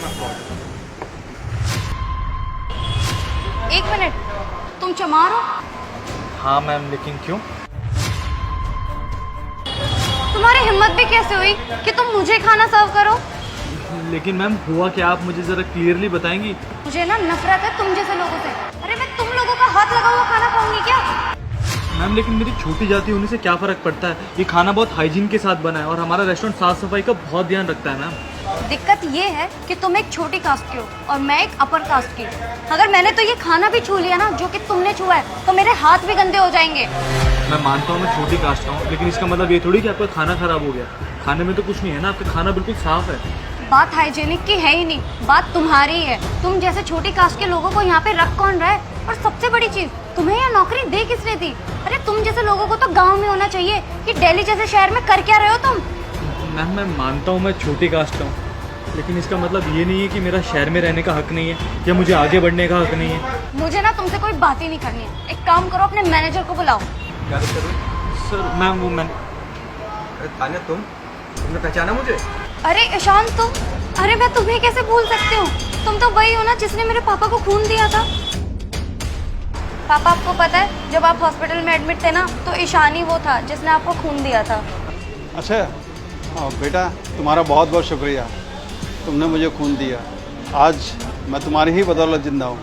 Ma'am आपको order. 1 minute, तुम चमार हो? हाँ मैम, लेकिन क्यों? तुम्हारी हिम्मत भी कैसे हुई कि तुम मुझे खाना सर्व करो? लेकिन मैम हुआ क्या, आप मुझे ज़रा क्लियरली बताएंगी? मुझे ना नफरत है तुम जैसे लोगों से। अरे मैं तुम लोगों का हाथ लगा हुआ खाना खाऊंगी क्या? मैम लेकिन मेरी छोटी जाति होने से क्या फ़र्क पड़ता है? ये खाना बहुत हाइजीन के साथ बना है और हमारा रेस्टोरेंट साफ़ सफाई का बहुत ध्यान रखता है मैम। दिक्कत ये है कि तुम एक छोटी कास्ट के हो और मैं एक अपर कास्ट की। अगर मैंने तो ये खाना भी छू लिया ना जो कि तुमने छुआ है, तो मेरे हाथ भी गंदे हो जाएंगे। मैं मानता हूँ मैं छोटी कास्ट का हूँ, लेकिन इसका मतलब ये थोड़ी कि आपका खाना ख़राब हो गया। खाने में तो कुछ नहीं है ना, आपका खाना बिल्कुल साफ़ है। बात हाइजीनिक की है ही नहीं, बात तुम्हारी है। तुम जैसे छोटी कास्ट के लोगों को यहाँ पे रख कौन रहा है? और सबसे बड़ी चीज, तुम्हें यहाँ नौकरी दे किसने दी? अरे तुम जैसे लोगों को तो गांव में होना चाहिए, कि दिल्ली जैसे शहर में कर क्या रहे हो तुम? मैम मैं मानता हूँ मैं छोटी कास्ट का हूँ, लेकिन इसका मतलब ये नहीं है कि मेरा शहर में रहने का हक नहीं है या मुझे आगे बढ़ने का हक नहीं है। मुझे ना तुमसे कोई बात ही नहीं करनी है। एक काम करो, अपने मैनेजर को बुलाओ। क्या दिक्कत है? सर मैम वो मैं अरे तान्या, तुमने पहचाना मुझे? अरे ईशान तुम, अरे मैं तुम्हें कैसे भूल सकती हूँ? तुम तो वही हो ना जिसने मेरे पापा को खून दिया था। पापा आपको पता है, जब आप हॉस्पिटल में एडमिट थे ना, तो ईशान ही वो था जिसने आपको खून दिया था। अच्छा बेटा, तुम्हारा बहुत बहुत शुक्रिया, तुमने मुझे खून दिया। आज मैं तुम्हारी ही बदौलत जिंदा हूँ,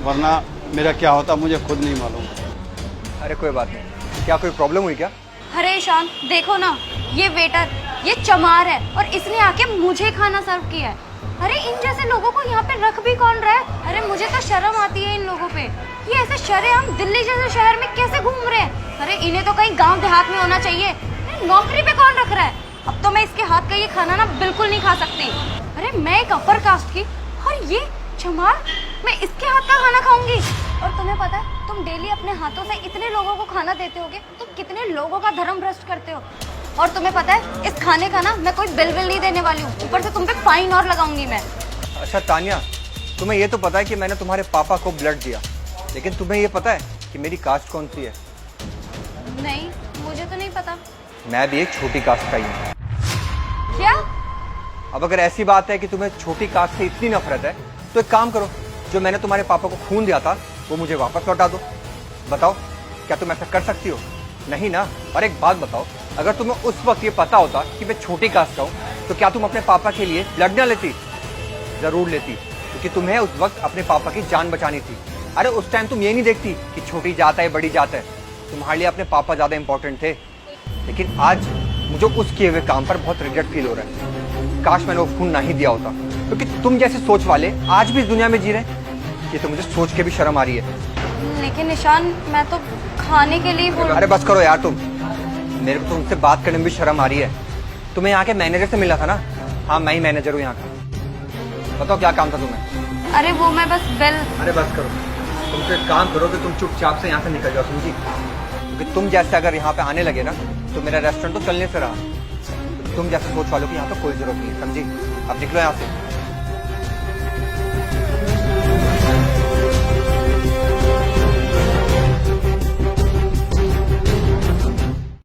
वरना मेरा क्या होता मुझे खुद नहीं मालूम। अरे कोई बात नहीं, क्या कोई प्रॉब्लम हुई क्या? अरे ईशान देखो ना, ये वेटर, ये चमार है और इसने आके मुझे खाना सर्व किया है। अरे इन जैसे लोगों को यहाँ पे रख भी कौन रहा है? अरे मुझे तो शर्म आती है इन लोगों पे। ये ऐसे शरेआम दिल्ली जैसे शहर में कैसे घूम रहे हैं? अरे इन्हें तो कहीं गांव देहात में होना चाहिए। नौकरी पे कौन रख रहा है? अब तो मैं इसके हाथ का ये खाना ना बिल्कुल नहीं खा सकती। अरे मैं एक अपर कास्ट की और ये चमार, मैं इसके हाथ का खाना खाऊंगी? और तुम्हें पता है, तुम डेली अपने हाथों से इतने लोगों को खाना देते होगे, तुम कितने लोगों का धर्म भ्रष्ट करते हो। और तुम्हें पता है, इस खाने का ना मैं कोई बिल नहीं देने वाली हूँ, ऊपर से तुम पे फाइन और लगाऊंगी मैं। अच्छा तान्या, तुम्हें ये तो पता है कि मैंने तुम्हारे पापा को ब्लड दिया, लेकिन तुम्हें ये पता है कि मेरी कास्ट कौन सी है? नहीं, मुझे तो नहीं पता। मैं भी एक छोटी कास्ट का ही हूँ। क्या? अब अगर ऐसी बात है कि तुम्हें छोटी कास्ट से इतनी नफरत है, तो एक काम करो, जो मैंने तुम्हारे पापा को खून दिया था वो मुझे वापस लौटा दो। बताओ, क्या तुम ऐसा कर सकती हो? नहीं ना। और एक बात बताओ, अगर तुम्हें उस वक्त ये पता होता कि मैं छोटी कास्ट का हूँ, तो क्या तुम अपने पापा के लिए ब्लड ना लेती? जरूर लेती, क्योंकि तुम्हें उस वक्त अपने पापा की जान बचानी थी। अरे उस टाइम तुम ये नहीं देखती कि छोटी जात है बड़ी जात है, तुम्हारे लिए अपने पापा ज्यादा इंपॉर्टेंट थे। लेकिन आज मुझे उस किए हुए काम पर बहुत रिग्रेट फील हो रहा है। काश मैंने वो खून नहीं दिया होता, क्योंकि तुम जैसे सोच वाले आज भी इस दुनिया में जी रहे हैं। ये तो मुझे सोच के भी शर्म आ रही है। लेकिन निशान, मैं तो खाने के लिए बोल। अरे बस करो यार तुम, मेरे को तुमसे बात करने में भी शर्म आ रही है। तुम्हें यहाँ के मैनेजर से मिला था ना? हाँ, मैं ही मैनेजर हूँ यहाँ का। बताओ क्या काम था तुम्हें? अरे वो मैं बस बिल। अरे बस करो, तुम तो एक काम करो कि तुम चुपचाप से यहाँ से निकल जाओ, समझी? क्योंकि तुम जैसे अगर यहाँ पे आने लगे ना, तो मेरा रेस्टोरेंट तो चलने से रहा। तुम जैसे सोच वालों की यहाँ पे कोई जरूरत नहीं है, समझी? अब निकलो यहाँ से।